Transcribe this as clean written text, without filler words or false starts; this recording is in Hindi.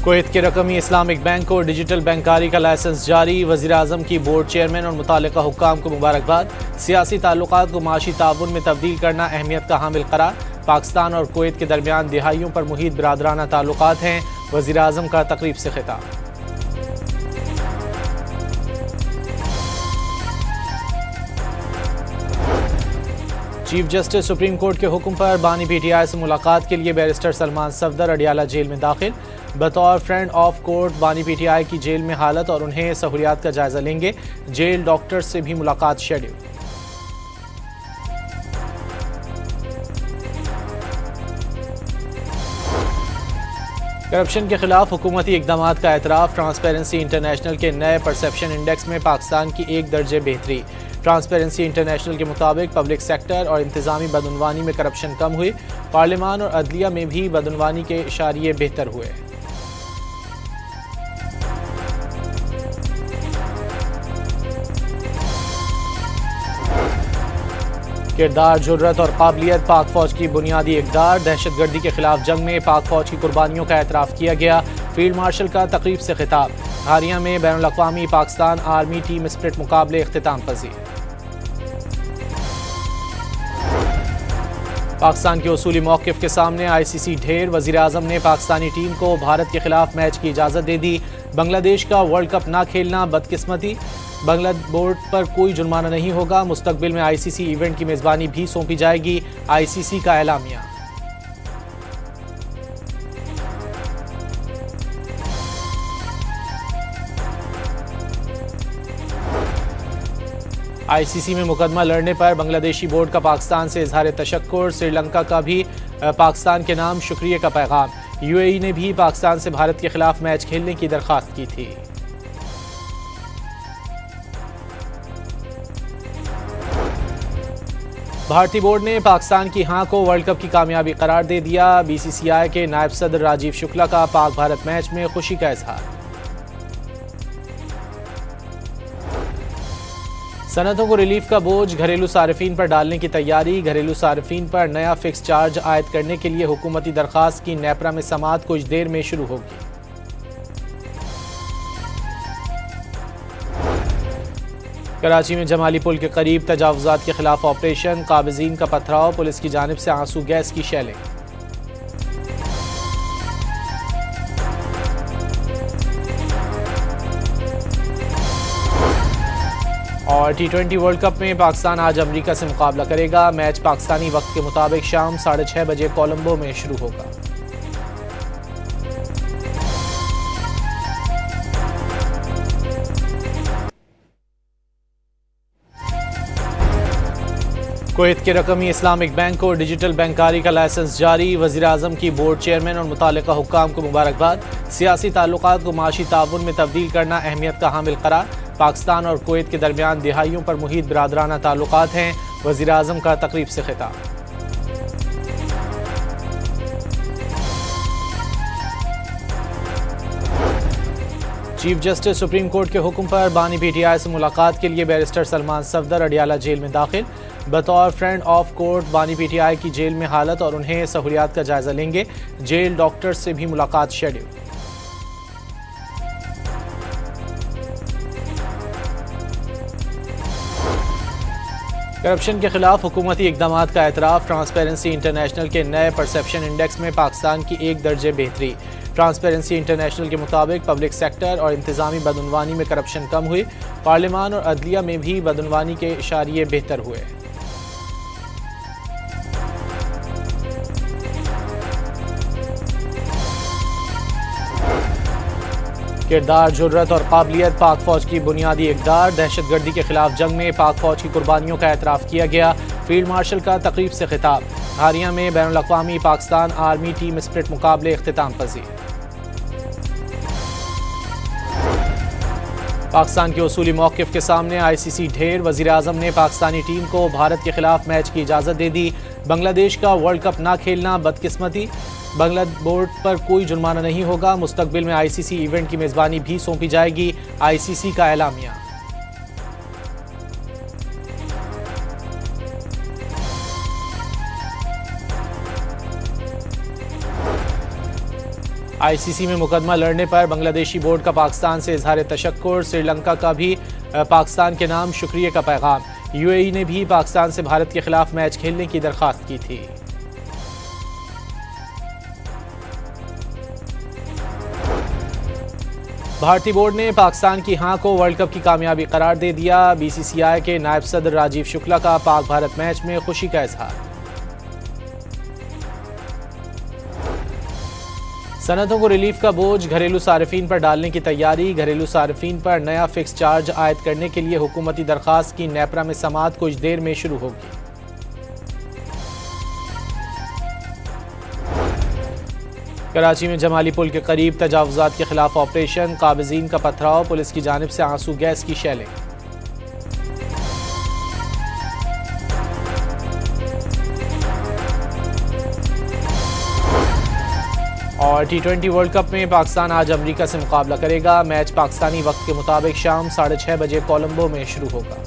कुवैत के रकमी इस्लामिक बैंक को डिजिटल बैंकारी का लाइसेंस जारी। वज़ीर-ए-आज़म की बोर्ड चेयरमैन और मुताल्लिका हुक्काम को मुबारकबाद। सियासी ताल्लुकात को माशी ताउन में तब्दील करना अहमियत का हामिल करार। पाकिस्तान और कुवैत के दरमियान दिहाइयों पर मुहीत बिरादराना ताल्लुकात हैं। वज़ीर-ए-आज़म का तकरीब से खिताब। चीफ जस्टिस सुप्रीम कोर्ट के हुक्म पर बानी पीटीआई से मुलाकात के लिए बैरिस्टर सलमान सफदर अडियाला जेल में दाखिल। बतौर फ्रेंड ऑफ कोर्ट बानी पीटीआई की जेल में हालत और उन्हें सहूलियात का जायजा लेंगे। जेल डॉक्टर से भी मुलाकात शेड्यूल। करप्शन के खिलाफ हुकूमती इकदाम का एतराफ़। ट्रांसपेरेंसी इंटरनेशनल के नए परसेप्शन इंडेक्स में पाकिस्तान की 1 दर्जे बेहतरी। ट्रांसपेरेंसी इंटरनेशनल के मुताबिक पब्लिक सेक्टर और इंतजामी बदउनवानी में करप्शन कम हुई। पार्लियामान और अदलिया में भी बदउनवानी के इशारे बेहतर हुए। किरदार, जुर्रत और काबिलियत पाक फौज की बुनियादी इक़दार। दहशतगर्दी के खिलाफ जंग में पाक फौज की कुर्बानियों का एतराफ़ किया गया। फील्ड मार्शल का तकरीब से खिताब। हारिया में बैनुल-अक़वामी पाकिस्तान आर्मी टीम स्प्रिट मुकाबले इख्तिताम पजीर। पाकिस्तान के उसूली मौक़िफ़ के सामने ICC ढेर। वज़ीर-ए-आज़म ने पाकिस्तानी टीम को भारत के खिलाफ मैच की इजाज़त दे दी। बांग्लादेश का वर्ल्ड कप ना खेलना बदकिस्मती। बांग्ला बोर्ड पर कोई जुर्माना नहीं होगा। मुस्तकबिल में ICC इवेंट की मेज़बानी भी सौंपी जाएगी। ICC का एलामिया। ICC में मुकदमा लड़ने पर बांग्लादेशी बोर्ड का पाकिस्तान से इजहार तशक्कुर। श्रीलंका का भी पाकिस्तान के नाम शुक्रिया का पैगाम। UAE ने भी पाकिस्तान से भारत के खिलाफ मैच खेलने की दरख्वास्त की थी। भारतीय बोर्ड ने पाकिस्तान की हां को वर्ल्ड कप की कामयाबी करार दे दिया। BCCI के नायब सदर राजीव शुक्ला का पाक भारत मैच में खुशी का इजहार। सनतों को रिलीफ का बोझ घरेलू सारिफीन पर डालने की तैयारी। घरेलू सारिफीन पर नया फिक्स चार्ज आयद करने के लिए हुकूमती दरख्वास्त की नेपरा में समाअत कुछ देर में शुरू होगी। कराची में जमाली पुल के करीब तजावुजात के खिलाफ ऑपरेशन। काबिजीन का पथराव, पुलिस की जानिब से आंसू गैस की शेलिंग। और T20 वर्ल्ड कप में पाकिस्तान आज अमेरिका से मुकाबला करेगा। मैच पाकिस्तानी वक्त के मुताबिक शाम 6:30 बजे कोलंबो में शुरू होगा। कुवैत के रकमी इस्लामिक बैंक को डिजिटल बैंकारी का लाइसेंस जारी। वज़ीर-ए-आज़म की बोर्ड चेयरमैन और मुताल्लिका हुक्काम को मुबारकबाद। सियासी ताल्लुकात को माशी ताउन में तब्दील करना अहमियत का हामिल करार। पाकिस्तान और कुवैत के दरमियान दिहाइयों पर मुहीत बिरादराना ताल्लुकात हैं। वज़ीर-ए-आज़म का तकरीब से खिताब। चीफ जस्टिस सुप्रीम कोर्ट के हुक्म पर बानी पीटीआई से मुलाकात के लिए बैरिस्टर सलमान सफदर अडियाला जेल में दाखिल। बतौर फ्रेंड ऑफ कोर्ट बानी पीटीआई की जेल में हालत और उन्हें सहूलियात का जायजा लेंगे। जेल डॉक्टर से भी मुलाकात शेड्यूल। करप्शन के खिलाफ हुकूमती इकदाम का एतराफ़। ट्रांसपेरेंसी इंटरनेशनल के नए परसेप्शन इंडेक्स में पाकिस्तान की 1 दर्जे बेहतरी। ट्रांसपेरेंसी इंटरनेशनल के मुताबिक पब्लिक सेक्टर और इंतजामी बदउनवानी में करप्शन कम हुई। पार्लियामान और अदलिया में भी बदउनवानी के इशारे बेहतर हुए। किरदार, जुर्रत और काबिलियत पाक फौज की बुनियादी इक़दार। दहशतगर्दी के खिलाफ जंग में पाक फौज की कुर्बानियों का एतराफ़ किया गया। फील्ड मार्शल का तकरीब से खिताब। हारिया में बैनुल-अक़वामी पाकिस्तान आर्मी टीम स्प्रिट मुकाबले इख्तिताम पजीर। पाकिस्तान के उसूली मौक़िफ़ के सामने ICC ढेर। वज़ीर-ए-आज़म ने पाकिस्तानी टीम को भारत के खिलाफ मैच की इजाज़त दे दी। बांग्लादेश का वर्ल्ड कप ना खेलना बदकिस्मती। बांग्ला बोर्ड पर कोई जुर्माना नहीं होगा। मुस्तकबिल में ICC इवेंट की मेज़बानी भी सौंपी जाएगी। ICC का एलामिया। ICC में मुकदमा लड़ने पर बांग्लादेशी बोर्ड का पाकिस्तान से इजहार तशक्कुर। श्रीलंका का भी पाकिस्तान के नाम शुक्रिया का पैगाम। UAE ने भी पाकिस्तान से भारत के खिलाफ मैच खेलने की दरख्वास्त की थी। भारतीय बोर्ड ने पाकिस्तान की हां को वर्ल्ड कप की कामयाबी करार दे दिया। BCCI के नायब सदर राजीव शुक्ला का पाक भारत मैच में खुशी का इजहार। सनतों को रिलीफ का बोझ घरेलू सार्फिन पर डालने की तैयारी। घरेलू सार्फिन पर नया फिक्स चार्ज आयद करने के लिए हुकूमती दरखास्त की नेपरा में समाअत कुछ देर में शुरू होगी। कराची में जमाली पुल के करीब तजावुजात के खिलाफ ऑपरेशन। काबिजीन का पथराव, पुलिस की जानिब से आंसू गैस की शेलिंग। और T20 वर्ल्ड कप में पाकिस्तान आज अमेरिका से मुकाबला करेगा। मैच पाकिस्तानी वक्त के मुताबिक शाम 6:30 बजे कोलंबो में शुरू होगा।